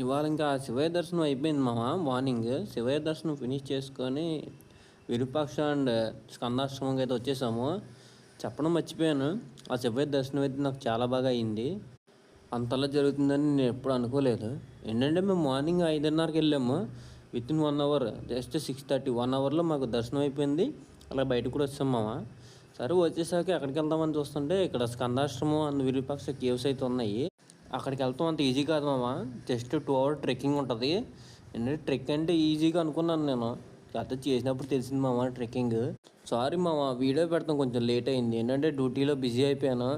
ఇవాళ ఇంకా శివయ్య దర్శనం అయిపోయింది మామ. మార్నింగ్ శివయ్య దర్శనం ఫినిష్ చేసుకొని విరూపాక్ష అండ్ స్కందాశ్రమంకి అయితే వచ్చేసాము. చెప్పడం మర్చిపోయాను, ఆ శివయ్య దర్శనం అయితే నాకు చాలా బాగా అయింది. అంతలా జరుగుతుందని నేను ఎప్పుడు అనుకోలేదు. ఏంటంటే మేము మార్నింగ్ 5:30కి వెళ్ళాము. విత్ ఇన్ 1 అవర్, జస్ట్ 6:30, 1 అవర్లో మాకు దర్శనం అయిపోయింది. అలా బయటకు కూడా వచ్చాం మామ. సరే వచ్చేసాక ఎక్కడికి వెళ్దామని చూస్తుంటే ఇక్కడ స్కందాశ్రమం అండ్ విరూపాక్ష కేవ్స్ అయితే ఉన్నాయి. అక్కడికి వెళ్తాం అంత ఈజీ కాదు మామ. జస్ట్ 2 అవర్ ట్రెక్కింగ్ ఉంటుంది. ఏంటంటే ట్రెక్ అంటే ఈజీగా అనుకున్నాను నేను, కాకపోతే చేసినప్పుడు తెలిసింది మామ ట్రెక్కింగ్. సారీ మామ, వీడియో పెడతాం కొంచెం లేట్ అయింది. ఏంటంటే డ్యూటీలో బిజీ అయిపోయాను.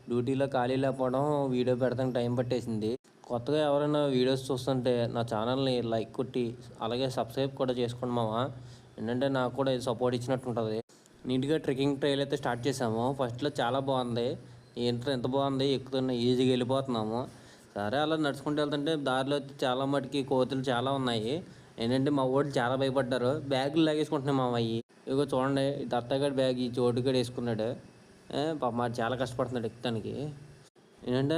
డ్యూటీలో ఖాళీ లేకపోవడం, వీడియో పెడతానికి టైం పట్టేసింది. కొత్తగా ఎవరైనా వీడియోస్ చూస్తుంటే నా ఛానల్ని లైక్ కొట్టి అలాగే సబ్స్క్రైబ్ కూడా చేసుకోండి మామ. ఏంటంటే నాకు కూడా సపోర్ట్ ఇచ్చినట్టు ఉంటుంది. నీట్గా ట్రెక్కింగ్ ట్రైల్ అయితే స్టార్ట్ చేసాము. ఫస్ట్లో చాలా బాగుంది. ఏంటో ఎంత బాగుంది, ఎక్కుతున్న ఈజీగా వెళ్ళిపోతున్నాము. సరే అలా నడుచుకుంటూ వెళ్తుంటే దారిలో చాలా మటుకి కోతులు చాలా ఉన్నాయి. ఏంటంటే మా వాడు చాలా భయపడ్డారు. బ్యాగులు లాగేసుకుంటున్నాయి మా అయ్యి. ఇగో చూడండి, ఈ దత్తగాడి బ్యాగ్ ఈ చోటుగాడు వేసుకున్నాడు. పాప మా చాలా కష్టపడుతున్నాడు ఎక్కుతానికి. ఏంటంటే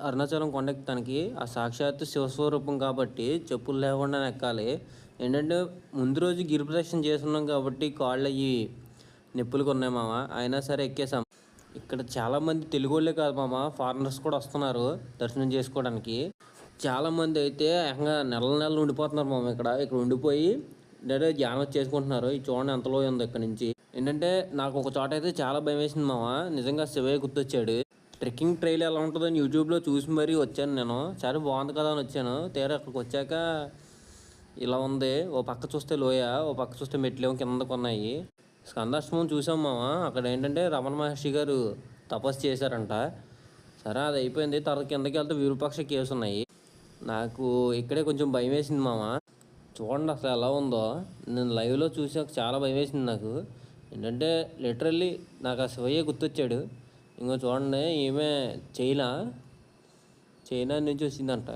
అరుణాచలం కొండ ఎక్కుతానికి ఆ సాక్షాత్తు శివస్వరూపం కాబట్టి చెప్పులు లేకుండా ఎక్కాలి. ఏంటంటే ముందు రోజు గిరి ప్రదక్షిణ చేస్తున్నాం కాబట్టి కాళ్ళు అయ్యి నొప్పులు ఉన్నాయి మామ. అయినా సరే ఎక్కేసాం. ఇక్కడ చాలామంది తెలుగు వాళ్ళే కాదు మామ, ఫారినర్స్ కూడా వస్తున్నారు దర్శనం చేసుకోవడానికి. చాలామంది అయితే ఏకంగా నెలలు ఉండిపోతున్నారు మామ. ఇక్కడ ఉండిపోయి డైరెక్ట్ ధ్యానం చేసుకుంటున్నారు. ఈ చూడండి ఎంతలో ఉంది ఇక్కడ నుంచి. ఏంటంటే నాకు ఒక చోట అయితే చాలా భయం వేసింది మామ. నిజంగా శివయ్య గుర్తొచ్చాడు. ట్రెక్కింగ్ ట్రైల్ ఎలా ఉంటుందని యూట్యూబ్లో చూసి మరీ వచ్చాను నేను. చాలా బాగుంది కదా అని వచ్చాను. తీరా అక్కడికి వచ్చాక ఇలా ఉంది. ఓ పక్క చూస్తే లోయ, ఓ పక్క చూస్తే మెట్లేమో కిందకు ఉన్నాయి. స్కందాశ్రమం చూసాం మామ. అక్కడ ఏంటంటే రమణ మహర్షి గారు తపస్సు చేశారంట. సరే అది అయిపోయింది. తర్వాత కిందకి వెళ్తే విరూపాక్ష కేవ్స్ ఉన్నాయి. నాకు ఇక్కడే కొంచెం భయం వేసింది మామ. చూడండి అసలు ఎలా ఉందో. నేను లైవ్లో చూసాక చాలా భయం వేసింది నాకు. ఏంటంటే లిటరల్లీ నాకు ఆ శివయ్య గుర్తొచ్చాడు. ఇంకో చూడండి, ఈమె చైనా నుంచి వచ్చిందంట.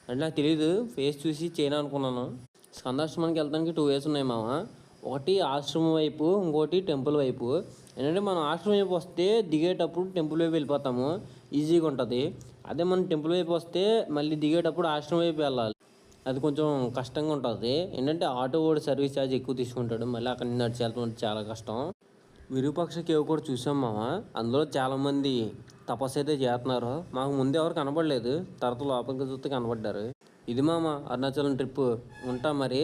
అంటే నాకు తెలియదు, ఫేస్ చూసి చైనా అనుకున్నాను. స్కందాశ్రమానికి వెళ్తానికి 2 ways ఉన్నాయి మామ. ఒకటి ఆశ్రమం వైపు, ఇంకోటి టెంపుల్ వైపు. ఏంటంటే మనం ఆశ్రమం వైపు వస్తే దిగేటప్పుడు టెంపుల్ వైపు వెళ్ళిపోతాము, ఈజీగా ఉంటుంది. అదే మనం టెంపుల్ వైపు వస్తే మళ్ళీ దిగేటప్పుడు ఆశ్రమం వైపు వెళ్ళాలి. అది కొంచెం కష్టంగా ఉంటుంది. ఏంటంటే ఆటో కూడా సర్వీస్ ఛార్జ్ ఎక్కువ తీసుకుంటాడు. మళ్ళీ అక్కడి నుంచి నడిచి వెళ్తుంటే చాలా కష్టం. విరూపాక్ష కేవ్ కూడా చూసాం మామ. అందులో చాలామంది తపస్సు అయితే చేస్తున్నారు. మాకు ముందు ఎవరు కనపడలేదు, తర్వాత లోపలికి చూస్తే కనపడ్డారు. ఇది మామ అరుణాచలం ట్రిప్. ఉంటా మరి.